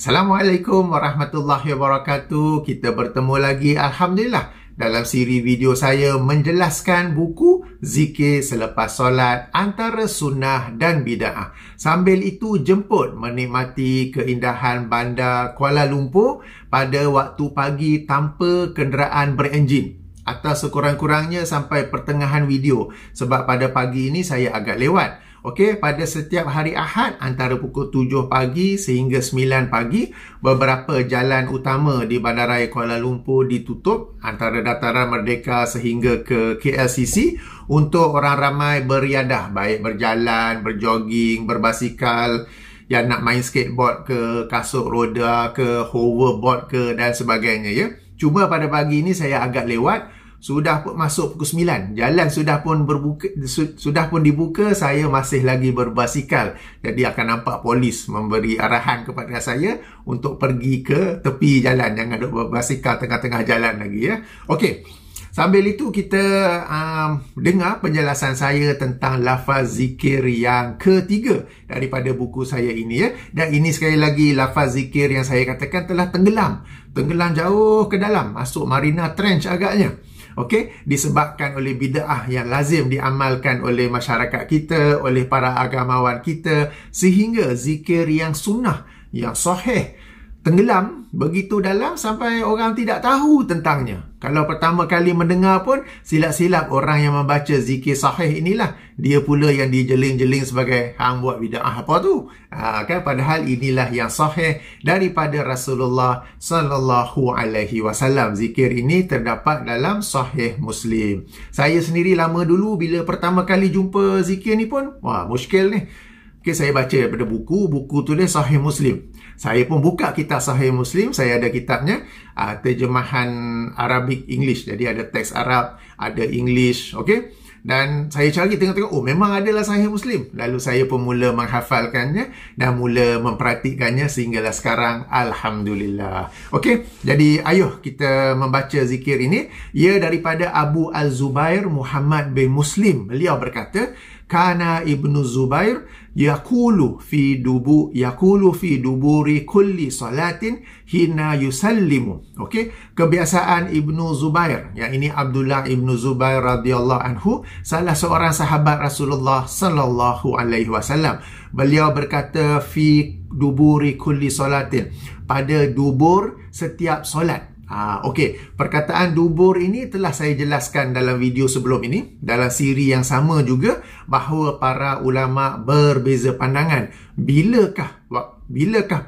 Assalamualaikum warahmatullahi wabarakatuh. Kita bertemu lagi, Alhamdulillah, dalam siri video saya menjelaskan buku Zikir Selepas Solat antara Sunnah dan Bid'ah. Sambil itu jemput menikmati keindahan bandar Kuala Lumpur pada waktu pagi tanpa kenderaan berenjin, atau sekurang-kurangnya sampai pertengahan video, sebab pada pagi ini saya agak lewat. Okey, pada setiap hari Ahad antara pukul 7 pagi sehingga 9 pagi, beberapa jalan utama di Bandaraya Kuala Lumpur ditutup antara Dataran Merdeka sehingga ke KLCC untuk orang ramai beriadah, baik berjalan, berjoging, berbasikal, yang nak main skateboard ke, kasut roda ke, hoverboard ke dan sebagainya ya. Cuma pada pagi ini saya agak lewat. Sudah pun masuk pukul 9. Jalan sudah pun dibuka, saya masih lagi berbasikal. Jadi akan nampak polis memberi arahan kepada saya untuk pergi ke tepi jalan. Jangan duduk berbasikal tengah-tengah jalan lagi ya. Okey. Sambil itu kita dengar penjelasan saya tentang lafaz zikir yang ketiga daripada buku saya ini ya. Dan ini sekali lagi lafaz zikir yang saya katakan telah tenggelam. Tenggelam jauh ke dalam, masuk Marina Trench agaknya. Okey, disebabkan oleh bid'ah yang lazim diamalkan oleh masyarakat kita, oleh para agamawan kita, sehingga zikir yang sunnah, yang sahih, tenggelam begitu dalam sampai orang tidak tahu tentangnya. Kalau pertama kali mendengar pun, silap-silap orang yang membaca zikir sahih inilah dia pula yang dijeling-jeling sebagai hang buat bid'ah apa tu. Kan padahal inilah yang sahih daripada Rasulullah sallallahu alaihi wasallam. Zikir ini terdapat dalam Sahih Muslim. Saya sendiri lama dulu bila pertama kali jumpa zikir ni pun, wah, muskil ni. Okay, saya baca daripada buku tulis Sahih Muslim. Saya pun buka kitab Sahih Muslim, saya ada kitabnya, terjemahan Arabic English. Jadi ada teks Arab, ada English, okey. Dan saya cari tengok-tengok, oh memang adalah Sahih Muslim. Lalu saya pun mula menghafalkannya dan mula mempraktikkannya sehinggalah sekarang, Alhamdulillah. Okey, jadi ayuh kita membaca zikir ini. Ia daripada Abu Al-Zubair Muhammad bin Muslim. Beliau berkata, Kana Ibnu Zubair yaqulu fi duburi kulli salatin hina yusallimu. Okey, kebiasaan Ibnu Zubair, yang ini Abdullah Ibnu Zubair radhiyallahu anhu, salah seorang sahabat Rasulullah sallallahu alaihi wasallam. Beliau berkata fi duburi kulli salatin, pada dubur setiap solat. Okey, perkataan dubur ini telah saya jelaskan dalam video sebelum ini, dalam siri yang sama juga, bahawa para ulama berbeza pandangan. Bilakah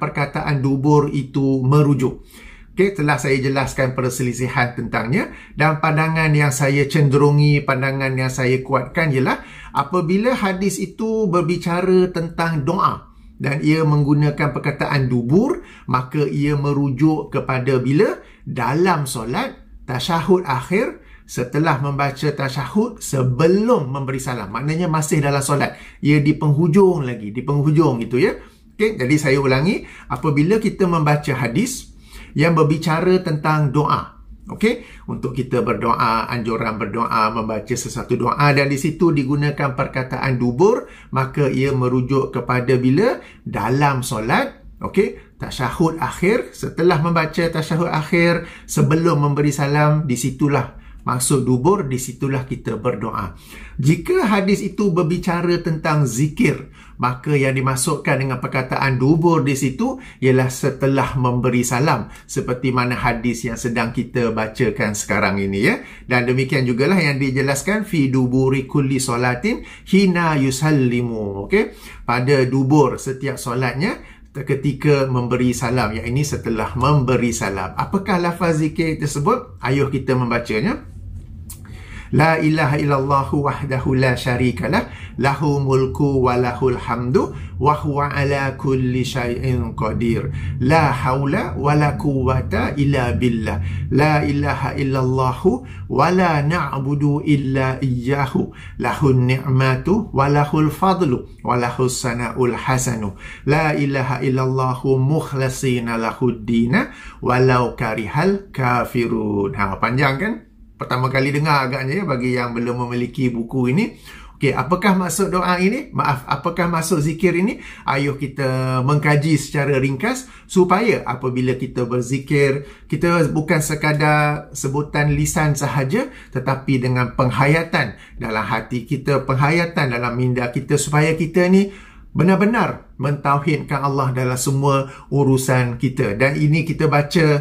perkataan dubur itu merujuk? Okey, telah saya jelaskan perselisihan tentangnya, dan pandangan yang saya cenderungi, pandangan yang saya kuatkan ialah apabila hadis itu berbicara tentang doa dan ia menggunakan perkataan dubur, maka ia merujuk kepada bila dalam solat, tasyahud akhir, setelah membaca tasyahud sebelum memberi salam. Maknanya masih dalam solat. Ia di penghujung lagi, di penghujung itu ya. Okey, jadi saya ulangi, apabila kita membaca hadis yang berbicara tentang doa, okey, untuk kita berdoa, anjuran berdoa, membaca sesuatu doa, dan di situ digunakan perkataan dubur, maka ia merujuk kepada bila dalam solat, okey, tasyahud akhir, setelah membaca tasyahud akhir, sebelum memberi salam, disitulah maksud dubur, disitulah kita berdoa. Jika hadis itu berbicara tentang zikir, maka yang dimasukkan dengan perkataan dubur di situ ialah setelah memberi salam, seperti mana hadis yang sedang kita bacakan sekarang ini ya. Dan demikian jugalah yang dijelaskan fi duburi kulli salatin hina yusallimu. Okey, pada dubur setiap solatnya ketika memberi salam, yang ini setelah memberi salam. Apakah lafaz zikir tersebut? Ayuh kita membacanya. La ilaha illallah wahdahu la syarikalah, lahu mulku wa lahul hamdu wa huwa ala kulli syai'in qadir. La haula wa la quwwata illa billah. La ilaha illallah wa la na'budu illa iyyahu. Lahun ni'matu wa lahul fadlu wa lahus sana'ul hasanu. La ilaha illallah mukhlasina lahud dina walau karihal kafirun. Panjang kan? Pertama kali dengar agaknya ya, bagi yang belum memiliki buku ini. Okey, apakah maksud doa ini? Maaf, apakah maksud zikir ini? Ayuh kita mengkaji secara ringkas supaya apabila kita berzikir, kita bukan sekadar sebutan lisan sahaja, tetapi dengan penghayatan dalam hati kita, penghayatan dalam minda kita, supaya kita ni benar-benar mentauhidkan Allah dalam semua urusan kita. Dan ini kita baca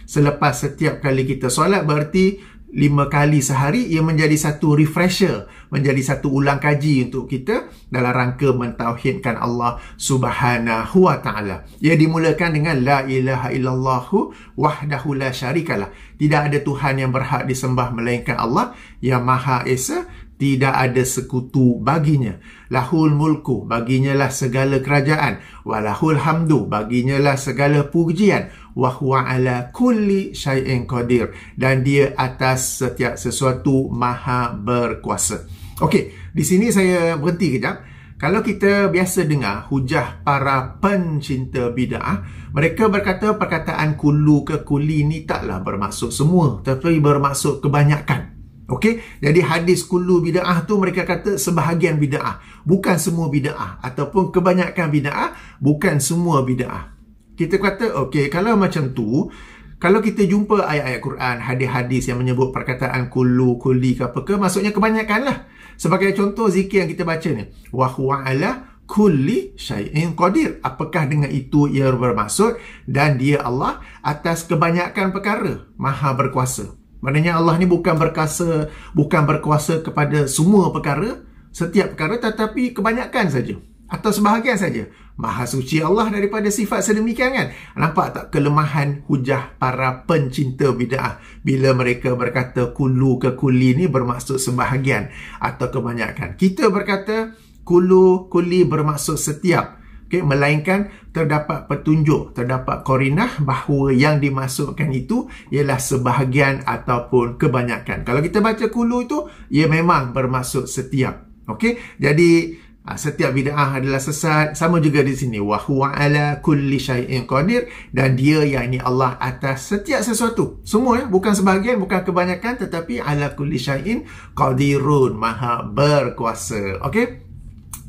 selepas setiap kali kita solat, berarti 5 kali sehari. Ia menjadi satu refresher, menjadi satu ulang kaji untuk kita dalam rangka mentauhidkan Allah Subhanahu wa ta'ala. Ia dimulakan dengan la ilaha illallahu wahdahu la syarikalah. Tidak ada Tuhan yang berhak disembah melainkan Allah yang Maha Esa, tidak ada sekutu baginya. Lahul mulku, baginya lah segala kerajaan. Walahul hamdu, baginya lah segala pujian. Wa huwa ala kulli syai'in qadir, dan dia atas setiap sesuatu maha berkuasa. Okey, di sini saya berhenti kejap. Kalau kita biasa dengar hujah para pencinta bid'ah, mereka berkata perkataan kullu ke kulli ni taklah bermaksud semua, tapi bermaksud kebanyakan. Okey, jadi hadis kullu bid'ah tu mereka kata sebahagian bid'ah, bukan semua bid'ah, ataupun kebanyakan bid'ah, bukan semua bid'ah. Kita kata, okey, kalau macam tu, kalau kita jumpa ayat-ayat Quran, hadis-hadis yang menyebut perkataan kullu, kulli ke apa ke, maksudnya kebanyakan lah. Sebagai contoh zikir yang kita baca ni, wa huwa ala kulli syai'in qadir. Apakah dengan itu ia bermaksud? Dan dia Allah atas kebanyakan perkara maha berkuasa. Maknanya Allah ni bukan berkuasa kepada semua perkara, setiap perkara, tetapi kebanyakan saja atau sebahagian saja. Maha suci Allah daripada sifat sedemikian, kan? Nampak tak kelemahan hujah para pencinta bid'ah bila mereka berkata kullu ke kulli ni bermaksud sebahagian atau kebanyakan. Kita berkata kullu, kulli bermaksud setiap. Okay, melainkan terdapat petunjuk, terdapat qarinah bahawa yang dimaksudkan itu ialah sebahagian ataupun kebanyakan. Kalau kita baca kullu itu, ia memang bermaksud setiap. Okey, jadi setiap bid'ah adalah sesat. Sama juga di sini, wa huwa ala kulli syai'in qadir, dan dia yakni Allah atas setiap sesuatu. Semua, bukan sebahagian, bukan kebanyakan, tetapi ala kulli syai'in qadirun, maha berkuasa. Okey.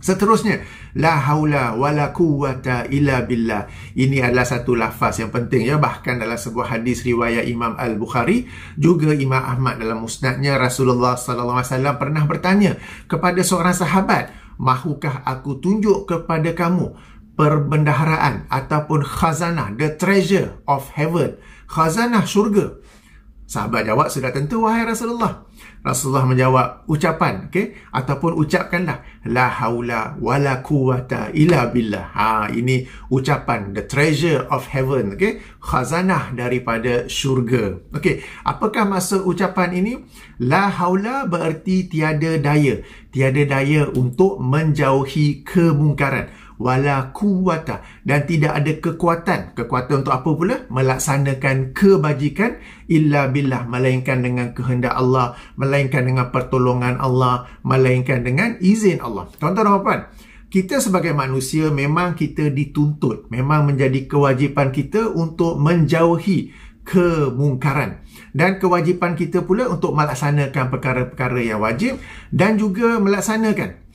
Seterusnya, la haula wala quwwata illa billah. Ini adalah satu lafaz yang penting, ya. Bahkan dalam sebuah hadis riwayat Imam Al-Bukhari, juga Imam Ahmad dalam musnadnya, Rasulullah SAW pernah bertanya kepada seorang sahabat, mahukah aku tunjuk kepada kamu perbendaharaan ataupun khazanah, the treasure of heaven, khazanah syurga? Sahabat jawab, sudah tentu wahai Rasulullah. Rasulullah menjawab ucapan, okey, ataupun ucapkanlah la haula wala quwwata illa billah. Ini ucapan the treasure of heaven, okey, khazanah daripada syurga. Okey, apakah maksud ucapan ini? La haula bererti tiada daya untuk menjauhi kemungkaran. Wala quwwata, dan tidak ada kekuatan untuk apa pula? Melaksanakan kebajikan illa billah, melainkan dengan kehendak Allah, melainkan dengan pertolongan Allah, melainkan dengan izin Allah. Tuan-tuan dan puan, kita sebagai manusia memang kita dituntut, memang menjadi kewajipan kita untuk menjauhi kemungkaran, dan kewajipan kita pula untuk melaksanakan perkara-perkara yang wajib, dan juga melaksanakan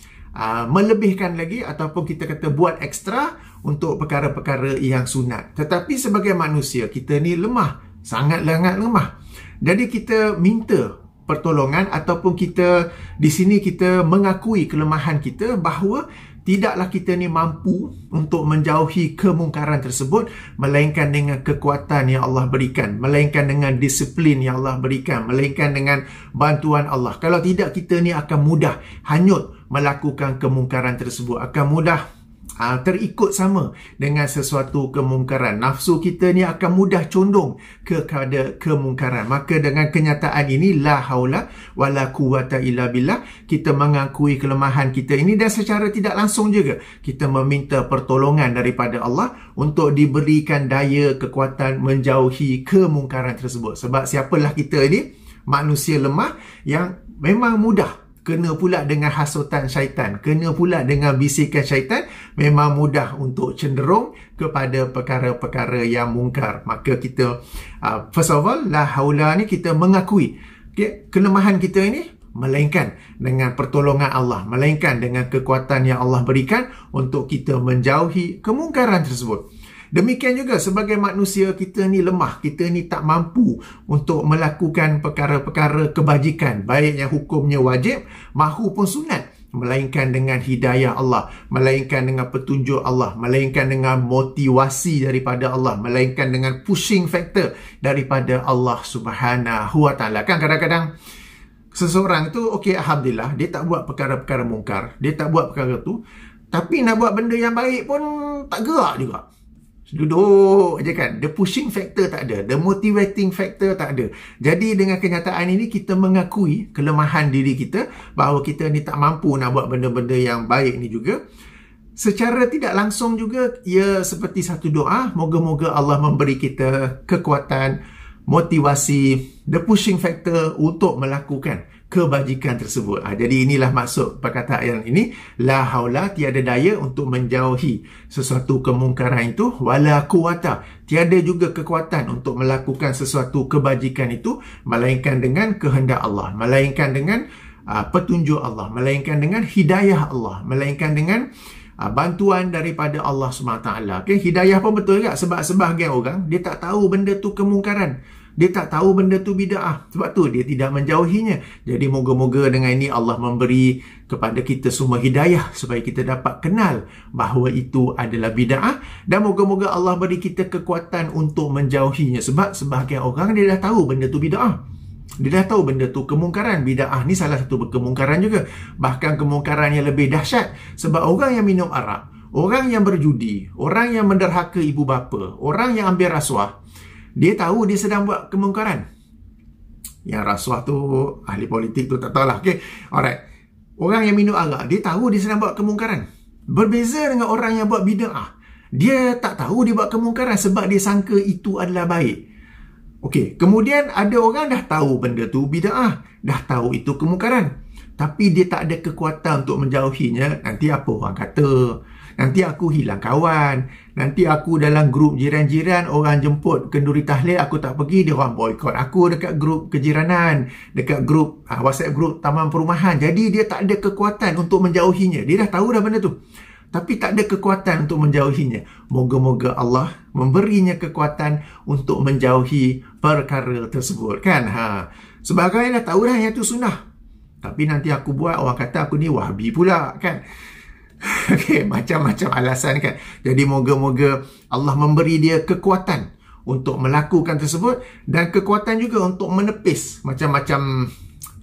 melebihkan lagi, ataupun kita kata buat ekstra untuk perkara-perkara yang sunat. Tetapi sebagai manusia, kita ni lemah, sangat-sangat lemah. Jadi kita minta pertolongan, ataupun kita di sini kita mengakui kelemahan kita, bahawa tidaklah kita ni mampu untuk menjauhi kemungkaran tersebut, melainkan dengan kekuatan yang Allah berikan, melainkan dengan disiplin yang Allah berikan, melainkan dengan bantuan Allah. Kalau tidak, kita ni akan mudah hanyut melakukan kemungkaran tersebut, akan mudah terikut sama dengan sesuatu kemungkaran. Nafsu kita ni akan mudah condong kepada kemungkaran. Maka dengan kenyataan ini, la haula wala quwwata illa billah, kita mengakui kelemahan kita ini, dan secara tidak langsung juga kita meminta pertolongan daripada Allah untuk diberikan daya kekuatan menjauhi kemungkaran tersebut. Sebab siapalah kita ini? Manusia lemah yang memang mudah kena pula dengan hasutan syaitan, kena pula dengan bisikan syaitan, memang mudah untuk cenderung kepada perkara-perkara yang mungkar. Maka kita, first of all, la haula ni kita mengakui, okay, kelemahan kita ini, melainkan dengan pertolongan Allah, melainkan dengan kekuatan yang Allah berikan untuk kita menjauhi kemungkaran tersebut. Demikian juga sebagai manusia, kita ni lemah, kita ni tak mampu untuk melakukan perkara-perkara kebajikan, baik yang hukumnya wajib mahupun sunat, melainkan dengan hidayah Allah, melainkan dengan petunjuk Allah, melainkan dengan motivasi daripada Allah, melainkan dengan pushing factor daripada Allah Subhanahu Wa Taala. Kan kadang-kadang seseorang tu, okey, alhamdulillah, dia tak buat perkara-perkara mungkar, dia tak buat perkara tu, tapi nak buat benda yang baik pun tak gerak juga. Duduk je kan. The pushing factor tak ada, the motivating factor tak ada. Jadi dengan kenyataan ini, kita mengakui kelemahan diri kita, bahawa kita ni tak mampu nak buat benda-benda yang baik ni juga. Secara tidak langsung juga, ia seperti satu doa, moga-moga Allah memberi kita kekuatan, motivasi, the pushing factor untuk melakukan kebajikan tersebut. Jadi inilah maksud perkataan ini, la haula, tiada daya untuk menjauhi sesuatu kemungkaran itu, wala quwata, tiada juga kekuatan untuk melakukan sesuatu kebajikan itu, melainkan dengan kehendak Allah, melainkan dengan petunjuk Allah, melainkan dengan hidayah Allah, melainkan dengan bantuan daripada Allah SWT. Okay? Hidayah pun betul tak? Sebab sebahagian orang, dia tak tahu benda tu kemungkaran, dia tak tahu benda tu bid'ah, sebab tu dia tidak menjauhinya. Jadi moga-moga dengan ini Allah memberi kepada kita semua hidayah supaya kita dapat kenal bahawa itu adalah bid'ah, dan moga-moga Allah beri kita kekuatan untuk menjauhinya. Sebab sebahagian orang dia dah tahu benda tu bid'ah, dia dah tahu benda tu kemungkaran. Bid'ah ni salah satu kemungkaran juga, bahkan kemungkaran yang lebih dahsyat. Sebab orang yang minum arak, orang yang berjudi, orang yang menderhaka ibu bapa, orang yang ambil rasuah, dia tahu dia sedang buat kemungkaran. Yang rasuah tu, ahli politik tu tak tahulah. Okay, alright. Orang yang minum arak, dia tahu dia sedang buat kemungkaran. Berbeza dengan orang yang buat bid'ah. Dia tak tahu dia buat kemungkaran sebab dia sangka itu adalah baik. Okey, kemudian ada orang dah tahu benda tu bid'ah, dah tahu itu kemungkaran, tapi dia tak ada kekuatan untuk menjauhinya. Nanti apa orang kata? Nanti aku hilang kawan, nanti aku dalam grup jiran-jiran, orang jemput kenduri tahlil, aku tak pergi, dia orang boykot aku dekat grup kejiranan, dekat grup WhatsApp grup taman perumahan. Jadi dia tak ada kekuatan untuk menjauhinya. Dia dah tahu dah benda tu, tapi tak ada kekuatan untuk menjauhinya. Moga-moga Allah memberinya kekuatan untuk menjauhi perkara tersebut, kan? Sebagai dah tahu dah yang tu sunnah, tapi nanti aku buat, orang kata aku ni wahabi pula, kan? Okay, macam-macam alasan, kan? Jadi moga-moga Allah memberi dia kekuatan untuk melakukan tersebut, dan kekuatan juga untuk menepis macam-macam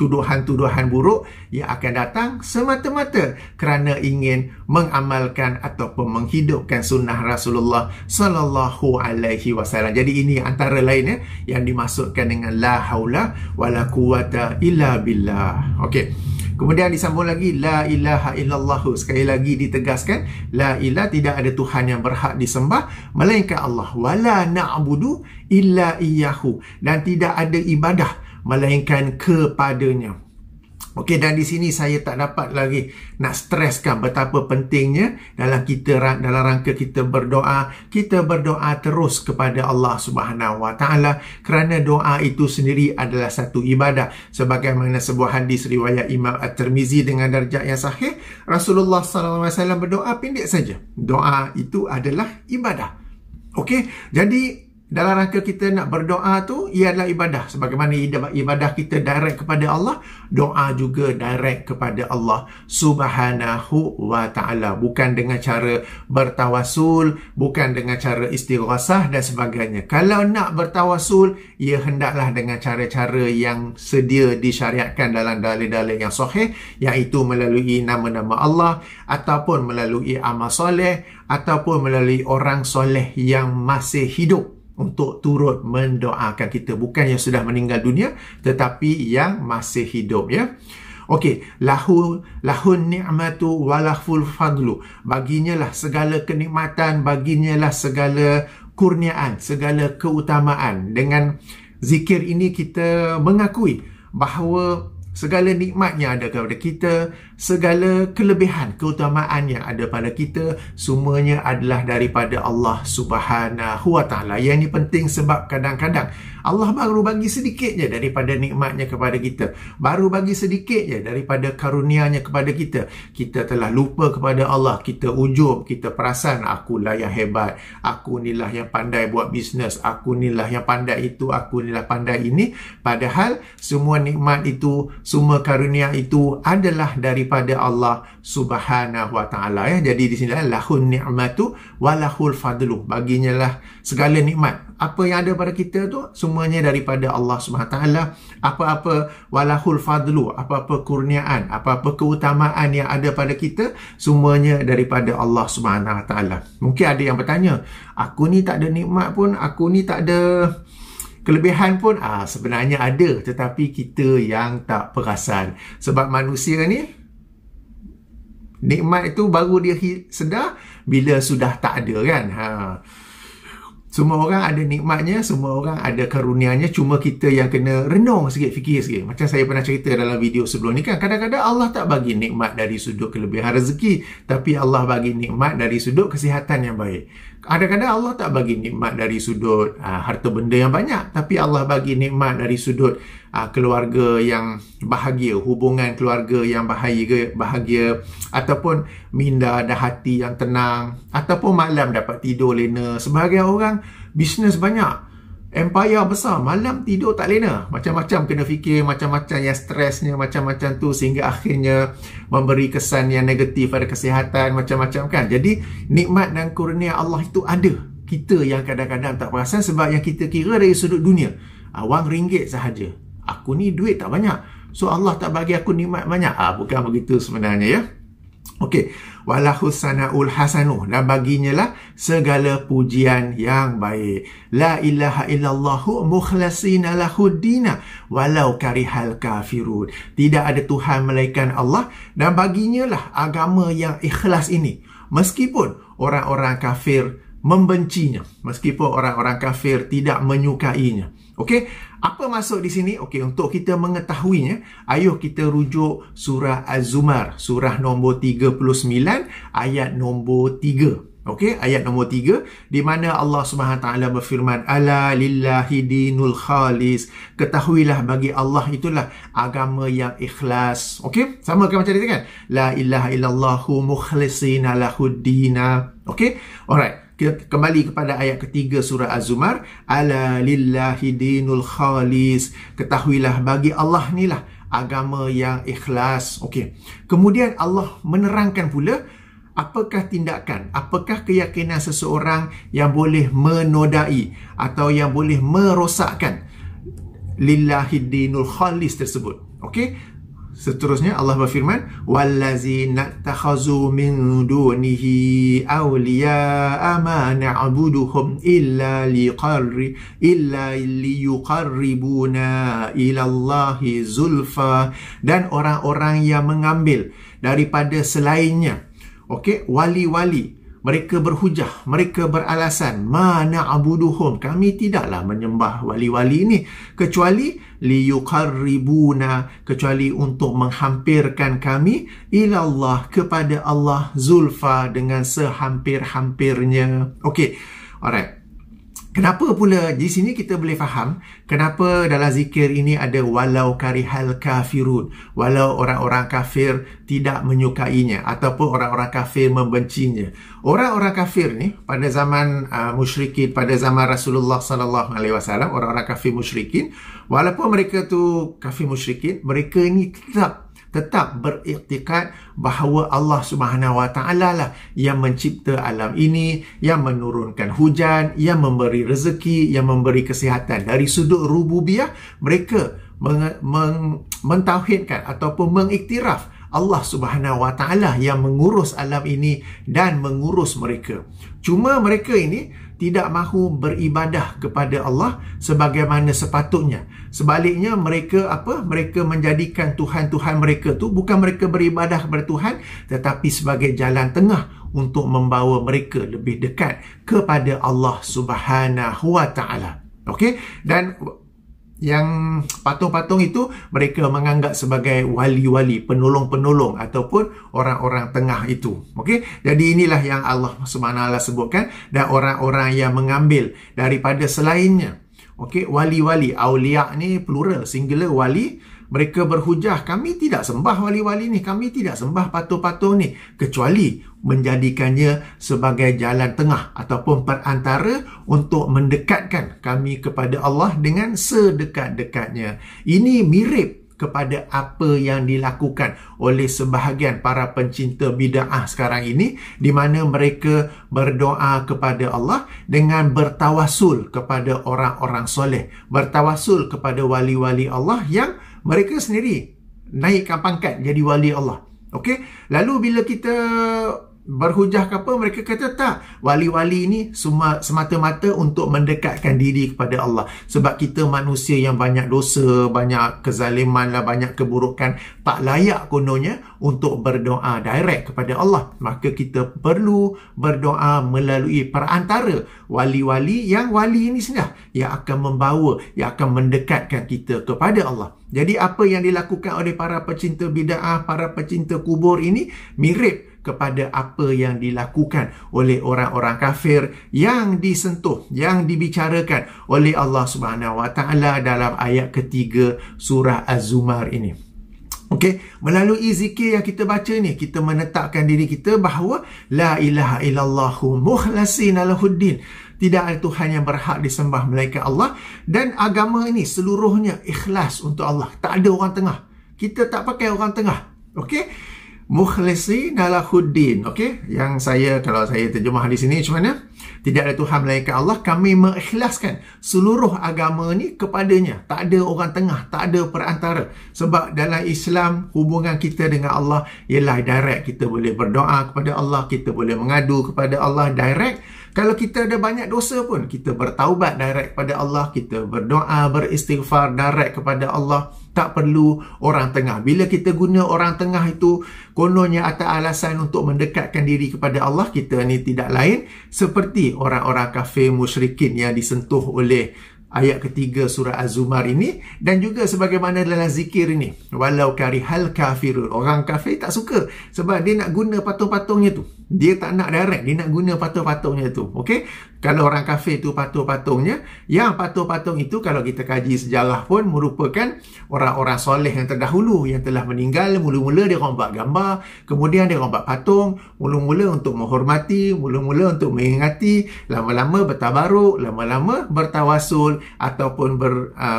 tuduhan-tuduhan buruk yang akan datang semata-mata kerana ingin mengamalkan ataupun menghidupkan sunnah Rasulullah sallallahu alaihi wasallam. Jadi ini antara lainnya yang dimaksudkan dengan la haula wala quwata illa billah. Okey. Kemudian disambung lagi, la ilaha illallah. Sekali lagi ditegaskan, la ilah, tidak ada Tuhan yang berhak disembah melainkan Allah. Wala na'budu illa iyyahu, dan tidak ada ibadah melainkan kepadanya. Okey, dan di sini saya tak dapat lagi nak streskan betapa pentingnya dalam rangka kita berdoa terus kepada Allah Subhanahu Wa Taala, kerana doa itu sendiri adalah satu ibadah. Sebagaimana sebuah hadis riwayat Imam At-Tirmizi dengan darjah yang sahih, Rasulullah sallallahu alaihi wasallam berdoa pendek saja. Doa itu adalah ibadah. Okey, jadi dalam rangka kita nak berdoa tu, ia adalah ibadah. Sebagaimana ibadah kita direct kepada Allah, doa juga direct kepada Allah Subhanahu Wa Taala. Bukan dengan cara bertawasul, bukan dengan cara istighasah dan sebagainya. Kalau nak bertawasul, ia hendaklah dengan cara-cara yang sedia disyariatkan dalam dalil-dalil yang sahih, iaitu melalui nama-nama Allah, ataupun melalui amal soleh, ataupun melalui orang soleh yang masih hidup untuk turut mendoakan kita. Bukan yang sudah meninggal dunia, tetapi yang masih hidup, ya. Okey, lahun ni'matu walahful fadlu. Baginya lah segala kenikmatan, baginya lah segala kurniaan, segala keutamaan. Dengan zikir ini kita mengakui bahawa segala nikmatnya ada kepada kita, segala kelebihan, keutamaan yang ada pada kita, semuanya adalah daripada Allah Subhanahu Wa Taala. Yang ini penting sebab kadang-kadang Allah baru bagi sedikit je daripada nikmatnya kepada kita, baru bagi sedikit je daripada karunia-Nya kepada kita. Kita telah lupa kepada Allah, kita ujub, kita perasan akulah yang hebat, aku inilah yang pandai buat bisnes, aku inilah yang pandai itu, aku inilah pandai ini. Padahal semua nikmat itu, semua karunia itu adalah daripada Allah Subhanahu Wa Taala, ya. Jadi di sini lahun ni'matu walahul fadlu, baginya lah segala nikmat. Apa yang ada pada kita tu semuanya daripada Allah Subhanahu Wa Taala. Apa-apa walahul fadlu, apa-apa kurniaan, apa-apa keutamaan yang ada pada kita, semuanya daripada Allah Subhanahu Wa Taala. Mungkin ada yang bertanya, aku ni tak ada nikmat pun, aku ni tak ada kelebihan pun. Sebenarnya ada, tetapi kita yang tak perasan. Sebab manusia ni, nikmat itu baru dia sedar bila sudah tak ada, kan. Semua orang ada nikmatnya, semua orang ada karunianya, cuma kita yang kena renung sikit, fikir sikit. Macam saya pernah cerita dalam video sebelum ni, kan, kadang-kadang Allah tak bagi nikmat dari sudut kelebihan rezeki, tapi Allah bagi nikmat dari sudut kesihatan yang baik. Kadang-kadang Allah tak bagi nikmat dari sudut harta benda yang banyak, tapi Allah bagi nikmat dari sudut keluarga yang bahagia, hubungan keluarga yang bahagia, ataupun minda dan hati yang tenang, ataupun malam dapat tidur lena. Sebahagian orang bisnes banyak, empire besar, malam tidur tak lena, macam-macam kena fikir, macam-macam yang stresnya, macam-macam tu, sehingga akhirnya memberi kesan yang negatif pada kesihatan, macam-macam, kan. Jadi nikmat dan kurnia Allah itu ada, kita yang kadang-kadang tak perasan, sebab yang kita kira dari sudut dunia, wang ringgit sahaja, aku ni duit tak banyak, so Allah tak bagi aku nikmat banyak. Bukan begitu sebenarnya, ya. Okey, walahus sanaul hasanuh, dan baginya lah segala pujian yang baik. La ilaha illallahu mukhlasina lahuddina walau karihal kafirun. Tidak ada Tuhan melainkan Allah, dan baginya lah agama yang ikhlas ini, meskipun orang-orang kafir membencinya, meskipun orang-orang kafir tidak menyukainya. Okey, apa maksud di sini? Okey, untuk kita mengetahuinya, ayuh kita rujuk surah Az-Zumar, surah nombor 39, ayat nombor 3. Okey, ayat nombor 3, di mana Allah Subhanahu Wa Taala berfirman, ala lillahi dinul khalis, ketahuilah bagi Allah itulah agama yang ikhlas. Okey, sama kan macam tadi, kan, la ilaha illallahu mukhlisina lahuddina. Okey, alright, kita kembali kepada ayat ketiga surah Az-Zumar, ala lillahi dinul khalis, ketahuilah bagi Allah inilah agama yang ikhlas. Okey, kemudian Allah menerangkan pula apakah tindakan, apakah keyakinan seseorang yang boleh menodai atau yang boleh merosakkan lillahi dinul khalis tersebut. Okey, seterusnya Allah berfirman, wallazina takhazu min dunihi awliya'a ma na'buduhum illa liyuqarribuna ila Allahi zulfa, dan orang-orang yang mengambil daripada selainnya, okey, wali-wali, mereka berhujah, mereka beralasan, ma na'buduhum, kami tidaklah menyembah wali-wali ini kecuali liyuqarribuna, kecuali untuk menghampirkan kami ilallah, kepada Allah, zulfa, dengan sehampir-hampirnya. Okey, alright. Kenapa pula di sini kita boleh faham kenapa dalam zikir ini ada walau karihal kafirun, walau orang-orang kafir tidak menyukainya ataupun orang-orang kafir membencinya. Orang-orang kafir ni pada zaman musyrikin, pada zaman Rasulullah sallallahu alaihi wasallam, orang-orang kafir musyrikin, walaupun mereka tu kafir musyrikin, mereka ini tetap beriktikad bahawa Allah Subhanahu Wa Taala lah yang mencipta alam ini, yang menurunkan hujan, yang memberi rezeki, yang memberi kesihatan. Dari sudut rububiyah, mereka mentauhidkan ataupun mengiktiraf Allah Subhanahu Wa Taala yang mengurus alam ini dan mengurus mereka. Cuma mereka ini tidak mahu beribadah kepada Allah sebagaimana sepatutnya. Sebaliknya mereka Mereka menjadikan Tuhan-Tuhan mereka tu bukan mereka beribadah kepada Tuhan, tetapi sebagai jalan tengah untuk membawa mereka lebih dekat kepada Allah Subhanahu Wa Taala. Okey, dan yang patung-patung itu mereka menganggap sebagai wali-wali, penolong-penolong ataupun orang-orang tengah itu. Okey, jadi inilah yang Allah SWT sebutkan, dan orang-orang yang mengambil daripada selainnya. Okey, wali-wali, aulia ni plural, singular wali. Mereka berhujah, kami tidak sembah wali-wali ni, kami tidak sembah patung-patung ni, kecuali menjadikannya sebagai jalan tengah ataupun perantara untuk mendekatkan kami kepada Allah dengan sedekat-dekatnya. Ini mirip kepada apa yang dilakukan oleh sebahagian para pencinta bid'ah sekarang ini, di mana mereka berdoa kepada Allah dengan bertawasul kepada orang-orang soleh, bertawasul kepada wali-wali Allah yang mereka sendiri naikkan pangkat jadi wali Allah. Okey, lalu bila kita berhujah ke apa, mereka kata tak, wali-wali ini semata-mata untuk mendekatkan diri kepada Allah. Sebab kita manusia yang banyak dosa, banyak kezaliman lah, banyak keburukan, tak layak kononnya untuk berdoa direct kepada Allah. Maka kita perlu berdoa melalui perantara wali-wali, yang wali ini sudah yang akan membawa, yang akan mendekatkan kita kepada Allah. Jadi apa yang dilakukan oleh para pecinta bid'ah, para pecinta kubur ini mirip kepada apa yang dilakukan oleh orang-orang kafir yang disentuh, yang dibicarakan oleh Allah Subhanahu Wa Taala dalam ayat ketiga surah Az-Zumar ini. Okey, melalui zikir yang kita baca ni, kita menetapkan diri kita bahawa la ilaha illallahu mukhlashina lahuddin. Tidak ada Tuhan yang berhak disembah melainkan Allah, dan agama ini seluruhnya ikhlas untuk Allah. Tak ada orang tengah. Kita tak pakai orang tengah. Okey? Mukhlashina lahuddin. Okey? Yang kalau saya terjemah di sini macam mana? Tidak ada Tuhan melainkan Allah, kami mengikhlaskan seluruh agama ni kepadanya. Tak ada orang tengah, tak ada perantara. Sebab dalam Islam, hubungan kita dengan Allah ialah direct. Kita boleh berdoa kepada Allah, kita boleh mengadu kepada Allah direct. Kalau kita ada banyak dosa pun, kita bertaubat direct kepada Allah, kita berdoa, beristighfar direct kepada Allah. Tak perlu orang tengah. Bila kita guna orang tengah itu, kononnya atas alasan untuk mendekatkan diri kepada Allah, kita ni tidak lain seperti orang-orang kafir musyrikin yang disentuh oleh ayat ketiga surah Az-Zumar ini, dan juga sebagaimana dalam zikir ini, walau karihal kafirun, orang kafir tak suka sebab dia nak guna patung-patungnya tu, dia tak nak direct, dia nak guna patung-patungnya tu. Okey, kalau orang kafir tu patung-patungnya, yang patung-patung itu kalau kita kaji sejarah pun merupakan orang-orang soleh yang terdahulu yang telah meninggal. Mula-mula dia orang buat gambar, kemudian dia orang buat patung, mula-mula untuk menghormati, mula-mula untuk mengingati, lama-lama bertabaruk, lama-lama bertawasul ataupun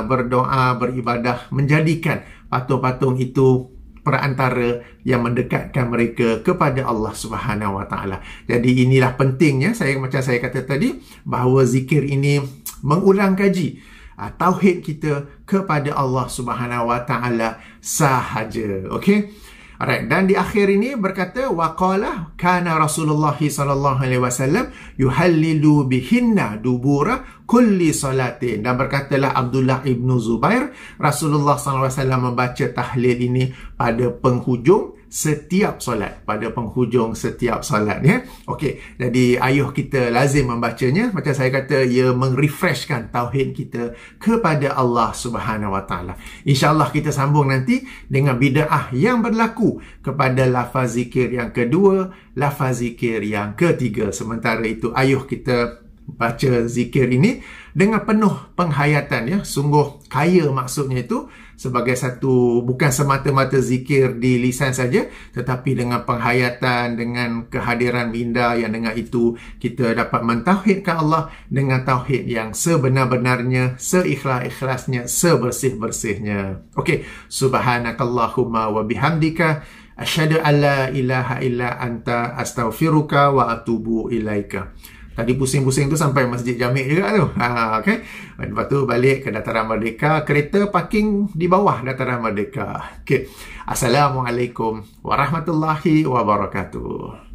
berdoa, beribadah, menjadikan patung-patung itu perantara yang mendekatkan mereka kepada Allah Subhanahu Wa Taala. Jadi inilah pentingnya, macam saya kata tadi, bahawa zikir ini mengulang kaji tauhid kita kepada Allah Subhanahu Wa Taala sahaja. Okey. Alright, dan di akhir ini berkata waqala kana Rasulullah sallallahu alaihi wasallam yuhallilu bihinna dubura kulli salatin, dan berkatalah Abdullah ibnu Zubair, Rasulullah sallallahu alaihi wasallam membaca tahlil ini pada penghujung setiap solat, pada penghujung setiap solat, ya. Okey, jadi ayuh kita lazim membacanya. Macam saya kata, ia merefreshkan tauhid kita kepada Allah Subhanahu Wa Taala. InsyaAllah kita sambung nanti dengan bid'ah yang berlaku kepada lafaz zikir yang kedua, lafaz zikir yang ketiga. Sementara itu ayuh kita baca zikir ini dengan penuh penghayatan, ya. Sungguh kaya maksudnya itu, sebagai satu, bukan semata-mata zikir di lisan saja, tetapi dengan penghayatan, dengan kehadiran minda yang dengan itu kita dapat mentauhidkan Allah dengan tauhid yang sebenar-benarnya, seikhlas-ikhlasnya, sebersih-bersihnya. Okey, subhanakallahumma wa bihamdika asyhadu an la ilaha illa anta astaghfiruka wa atubu ilaika. Tadi pusing-pusing tu sampai Masjid Jami' juga tu. Okay. Lepas tu balik ke Dataran Merdeka. Kereta parking di bawah Dataran Merdeka. Okay. Assalamualaikum warahmatullahi wabarakatuh.